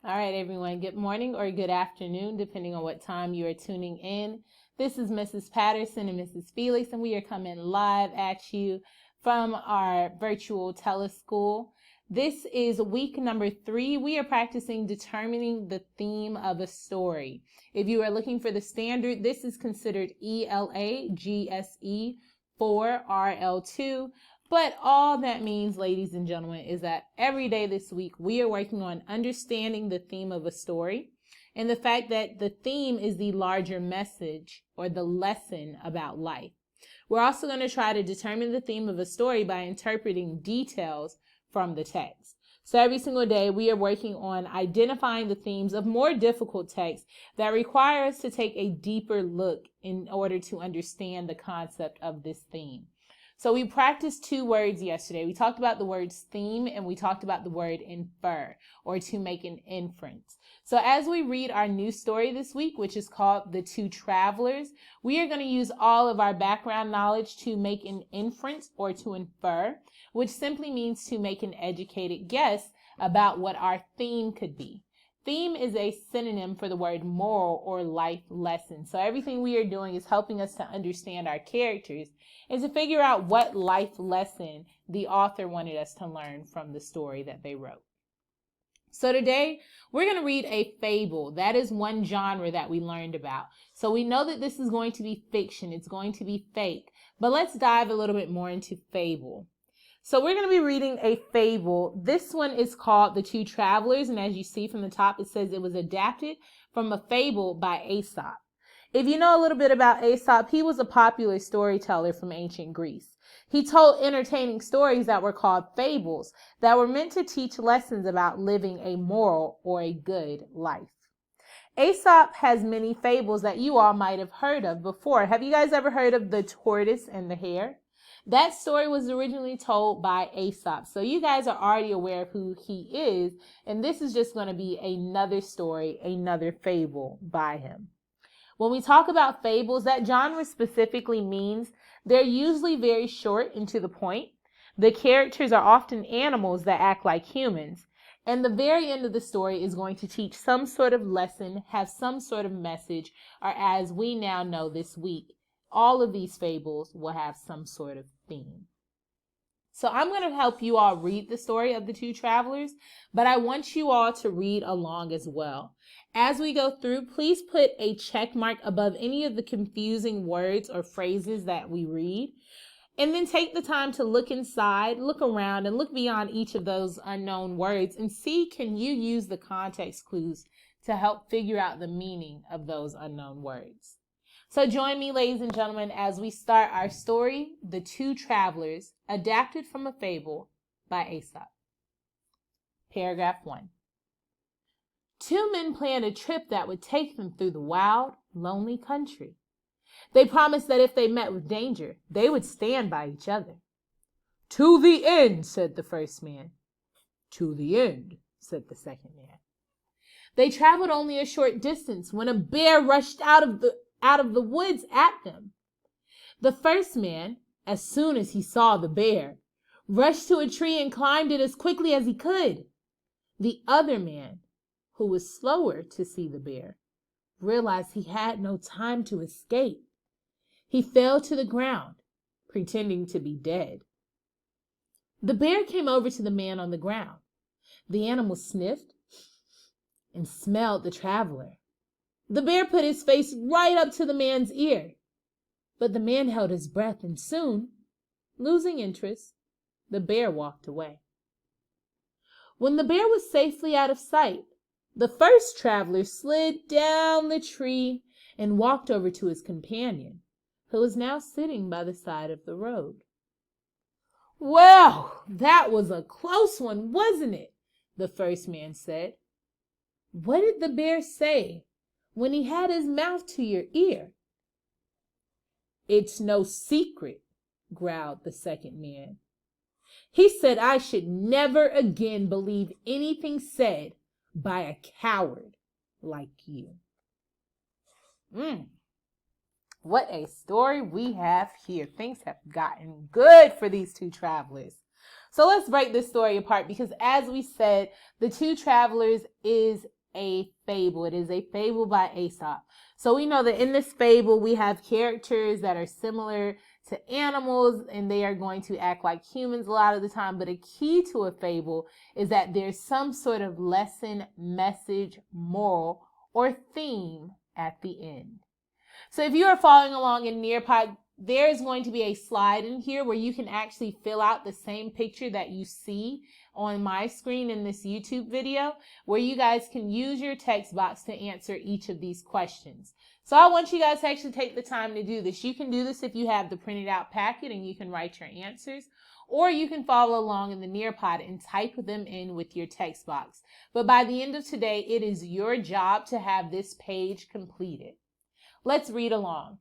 All right, everyone. Good morning or good afternoon, depending on what time you are tuning in. This is Mrs. Patterson and Mrs. Felix, and we are coming live at you from our virtual teleschool. This is week number 3. We are practicing determining the theme of a story. If you are looking for the standard, this is considered ELA, GSE 4, RL2. But all that means, ladies and gentlemen, is that every day this week, we are working on understanding the theme of a story and the fact that the theme is the larger message or the lesson about life. We're also going to try to determine the theme of a story by interpreting details from the text. So every single day, we are working on identifying the themes of more difficult texts that require us to take a deeper look in order to understand the concept of this theme. So we practiced 2 words yesterday. We talked about the words theme and we talked about the word infer, or to make an inference. So as we read our new story this week, which is called The Two Travelers, we are going to use all of our background knowledge to make an inference or to infer, which simply means to make an educated guess about what our theme could be. Theme is a synonym for the word moral or life lesson. So everything we are doing is helping us to understand our characters and to figure out what life lesson the author wanted us to learn from the story that they wrote. So today we're going to read a fable. That is one genre that we learned about. So we know that this is going to be fiction. It's going to be fake. But let's dive a little bit more into fable. So we're going to be reading a fable. This one is called The Two Travelers, and as you see from the top, it says it was adapted from a fable by Aesop. If you know a little bit about Aesop, he was a popular storyteller from ancient Greece. He told entertaining stories that were called fables that were meant to teach lessons about living a moral or a good life. Aesop has many fables that you all might have heard of before. Have you guys ever heard of the tortoise and the hare? That story was originally told by Aesop. So you guys are already aware of who he is. And this is just going to be another story, another fable by him. When we talk about fables, that genre specifically means they're usually very short and to the point. The characters are often animals that act like humans. And the very end of the story is going to teach some sort of lesson, have some sort of message, or as we now know this week, all of these fables will have some sort of theme. So I'm going to help you all read the story of the two travelers, but I want you all to read along as well. As we go through, please put a check mark above any of the confusing words or phrases that we read. And then take the time to look inside, look around, and look beyond each of those unknown words and see, can you use the context clues to help figure out the meaning of those unknown words. So join me, ladies and gentlemen, as we start our story, The Two Travelers, adapted from a fable by Aesop. Paragraph 1. 2 men planned a trip that would take them through the wild, lonely country. They promised that if they met with danger, they would stand by each other. "To the end," said the first man. "To the end," said the second man. They traveled only a short distance when a bear rushed out of the woods at them. The first man, as soon as he saw the bear, rushed to a tree and climbed it as quickly as he could. The other man, who was slower to see the bear, realized he had no time to escape. He fell to the ground, pretending to be dead. The bear came over to the man on the ground. The animal sniffed and smelled the traveler. The bear put his face right up to the man's ear, but the man held his breath, and soon, losing interest, the bear walked away. When the bear was safely out of sight, the first traveler slid down the tree and walked over to his companion, who was now sitting by the side of the road. "Well, that was a close one, wasn't it?" the first man said. "What did the bear say when he had his mouth to your ear?" "It's no secret," growled the second man. "He said I should never again believe anything said by a coward like you." What a story we have here. Things have gotten good for these two travelers. So let's break this story apart because, as we said, The Two Travelers is a fable. It is a fable by Aesop. So we know that in this fable, we have characters that are similar to animals and they are going to act like humans a lot of the time. But a key to a fable is that there's some sort of lesson, message, moral, or theme at the end. So if you are following along in Nearpod, there is going to be a slide in here where you can actually fill out the same picture that you see on my screen in this YouTube video, where you guys can use your text box to answer each of these questions. So I want you guys to actually take the time to do this. You can do this if you have the printed out packet and you can write your answers, or you can follow along in the Nearpod and type them in with your text box. But by the end of today, it is your job to have this page completed. Let's read along.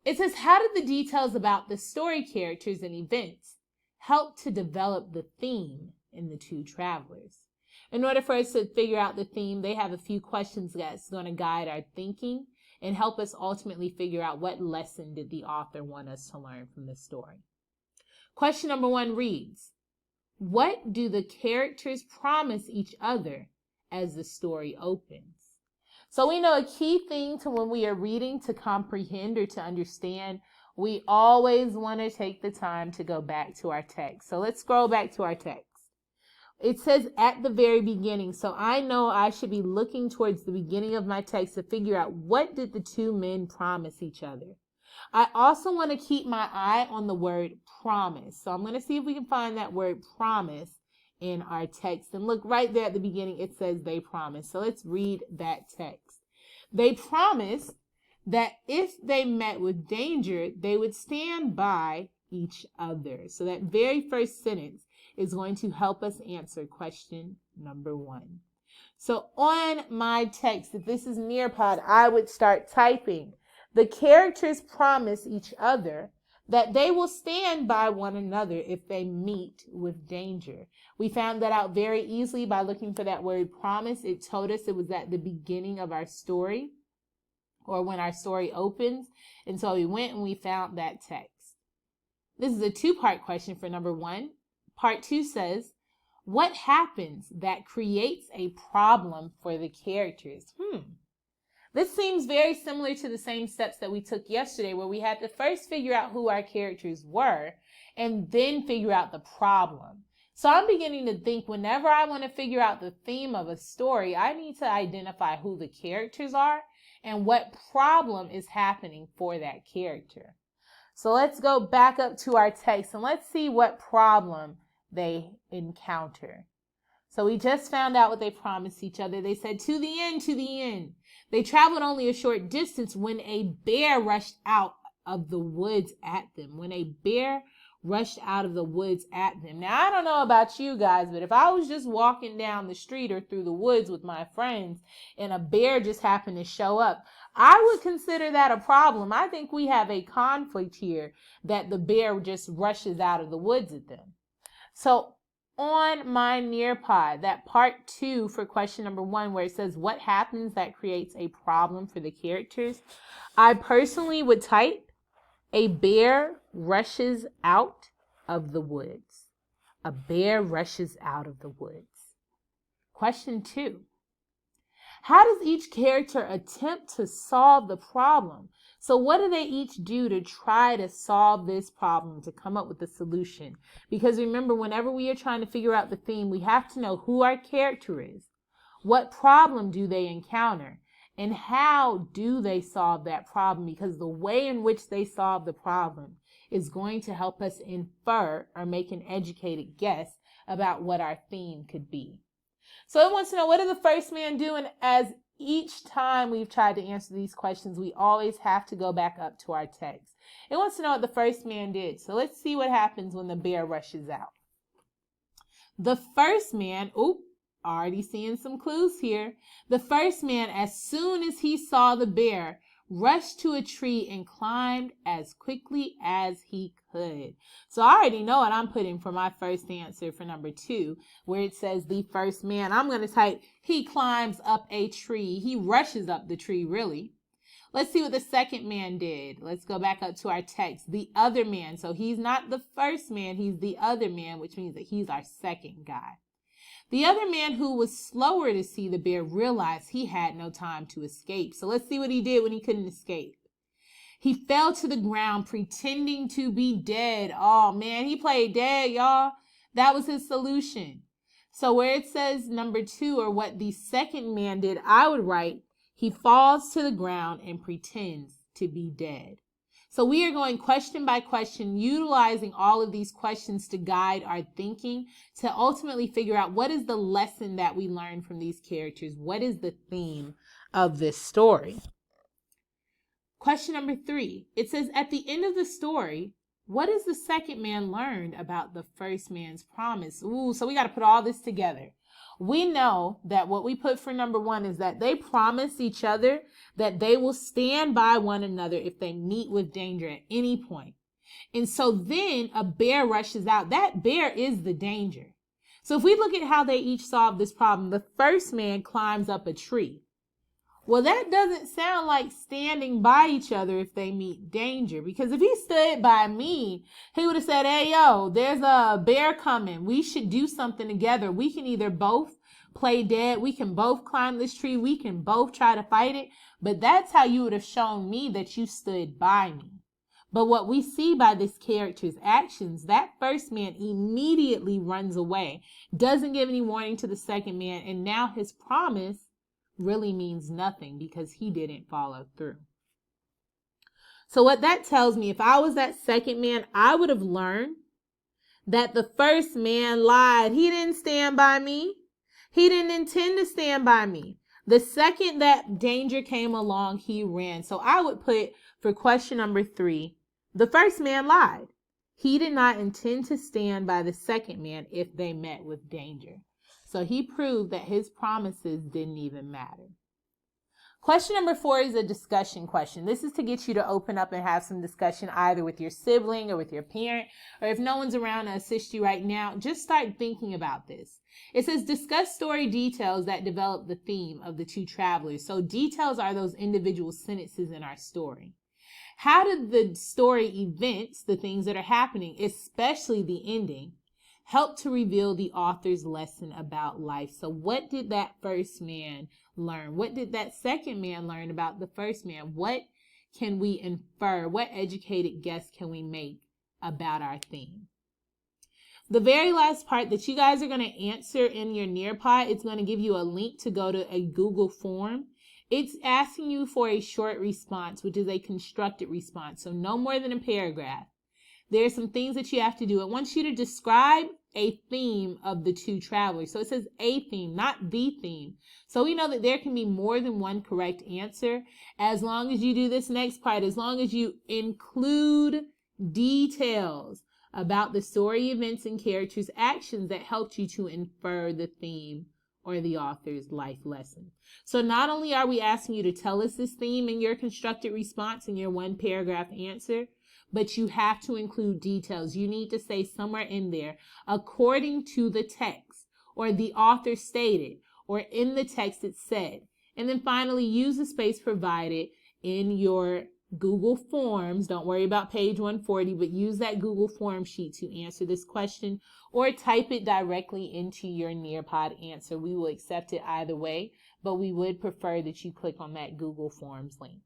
It says, how did the details about the story characters and events help to develop the theme in The Two Travelers? In order for us to figure out the theme, they have a few questions that's going to guide our thinking and help us ultimately figure out what lesson did the author want us to learn from this story. Question number 1 reads, what do the characters promise each other as the story opens? So we know a key thing to when we are reading to comprehend or to understand, we always want to take the time to go back to our text. So let's scroll back to our text. It says at the very beginning, so I know I should be looking towards the beginning of my text to figure out what did the two men promise each other. I also want to keep my eye on the word promise. So I'm going to see if we can find that word promise in our text. And look right there at the beginning, it says they promise. So let's read that text. They promised that if they met with danger, they would stand by each other. So that very first sentence is going to help us answer question number 1. So on my text, if this is Nearpod, I would start typing. The characters promise each other that they will stand by one another if they meet with danger. We found that out very easily by looking for that word promise. It told us it was at the beginning of our story or when our story opens. And so we went and we found that text. This is a 2-part question for number 1. Part 2 says, what happens that creates a problem for the characters? This seems very similar to the same steps that we took yesterday, where we had to first figure out who our characters were and then figure out the problem. So I'm beginning to think whenever I want to figure out the theme of a story, I need to identify who the characters are and what problem is happening for that character. So let's go back up to our text and let's see what problem they encounter. So we just found out what they promised each other. They said, to the end, to the end. They traveled only a short distance when a bear rushed out of the woods at them. When a bear rushed out of the woods at them. Now, I don't know about you guys, but if I was just walking down the street or through the woods with my friends and a bear just happened to show up, I would consider that a problem. I think we have a conflict here that the bear just rushes out of the woods at them. So on my Nearpod, that part 2 for question number 1, where it says what happens that creates a problem for the characters, I personally would type a bear rushes out of the woods. A bear rushes out of the woods. Question 2. How does each character attempt to solve the problem? So what do they each do to try to solve this problem, to come up with a solution? Because remember, whenever we are trying to figure out the theme, we have to know who our character is. What problem do they encounter? And how do they solve that problem? Because the way in which they solve the problem is going to help us infer or make an educated guess about what our theme could be. So it wants to know, what did the first man do? And as each time we've tried to answer these questions, we always have to go back up to our text. It wants to know what the first man did. So let's see what happens when the bear rushes out. The first man, already seeing some clues here. The first man, as soon as he saw the bear, rushed to a tree and climbed as quickly as he could. So I already know what I'm putting for my first answer for number 2, where it says the first man. I'm going to type, he climbs up a tree. He rushes up the tree, really. Let's see what the second man did. Let's go back up to our text. The other man. So he's not the first man, he's the other man, which means that he's our second guy. The other man, who was slower to see the bear, realized he had no time to escape. So let's see what he did when he couldn't escape. He fell to the ground pretending to be dead. Oh man, he played dead, y'all. That was his solution. So where it says number 2, or what the second man did, I would write, he falls to the ground and pretends to be dead. So we are going question by question, utilizing all of these questions to guide our thinking, to ultimately figure out what is the lesson that we learn from these characters. What is the theme of this story? Question number 3, it says, at the end of the story, what does the second man learn about the first man's promise? Ooh, so we got to put all this together. We know that what we put for number 1 is that they promise each other that they will stand by one another if they meet with danger at any point. And so then a bear rushes out. That bear is the danger. So if we look at how they each solve this problem, the first man climbs up a tree. Well, that doesn't sound like standing by each other if they meet danger, because if he stood by me, he would have said, hey, yo, there's a bear coming. We should do something together. We can either both play dead. We can both climb this tree. We can both try to fight it. But that's how you would have shown me that you stood by me. But what we see by this character's actions, that first man immediately runs away, doesn't give any warning to the second man, and now his promise really means nothing because he didn't follow through. So what that tells me, if I was that second man, I would have learned that the first man lied. He didn't stand by me. He didn't intend to stand by me. The second that danger came along, he ran. So I would put for question number 3, the first man lied. He did not intend to stand by the second man if they met with danger. So he proved that his promises didn't even matter. Question number 4 is a discussion question. This is to get you to open up and have some discussion either with your sibling or with your parent, or if no one's around to assist you right now, just start thinking about this. It says, discuss story details that develop the theme of the 2 travelers. So details are those individual sentences in our story. How did the story events, the things that are happening, especially the ending, help to reveal the author's lesson about life? So what did that first man learn? What did that second man learn about the first man? What can we infer? What educated guess can we make about our theme? The very last part that you guys are going to answer in your Nearpod, it's going to give you a link to go to a Google form. It's asking you for a short response, which is a constructed response. So no more than a paragraph. There are some things that you have to do. It wants you to describe a theme of the 2 travelers. So it says a theme, not the theme. So we know that there can be more than one correct answer as long as you do this next part, as long as you include details about the story, events, and characters' actions that helped you to infer the theme or the author's life lesson. So not only are we asking you to tell us this theme in your constructed response in your 1 paragraph answer, but you have to include details. You need to say somewhere in there, according to the text, or the author stated, or in the text it said. And then finally, use the space provided in your Google Forms. Don't worry about page 140, but use that Google Form sheet to answer this question, or type it directly into your Nearpod answer. We will accept it either way, but we would prefer that you click on that Google Forms link.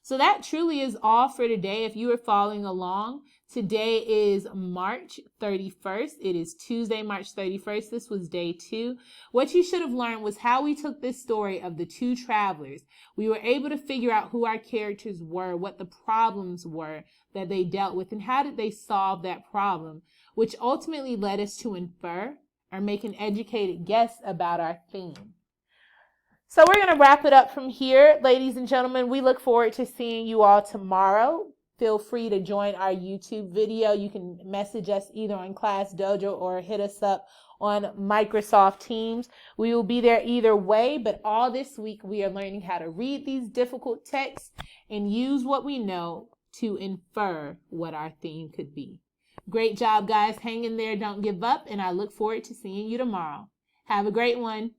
So that truly is all for today. If you are following along, today is March 31st. It is Tuesday, March 31st. This was day 2. What you should have learned was how we took this story of the 2 travelers. We were able to figure out who our characters were, what the problems were that they dealt with, and how did they solve that problem, which ultimately led us to infer or make an educated guess about our theme. So we're going to wrap it up from here, ladies and gentlemen. We look forward to seeing you all tomorrow. Feel free to join our YouTube video. You can message us either on Class Dojo or hit us up on Microsoft Teams. We will be there either way, but all this week we are learning how to read these difficult texts and use what we know to infer what our theme could be. Great job, guys. Hang in there. Don't give up, and I look forward to seeing you tomorrow. Have a great one.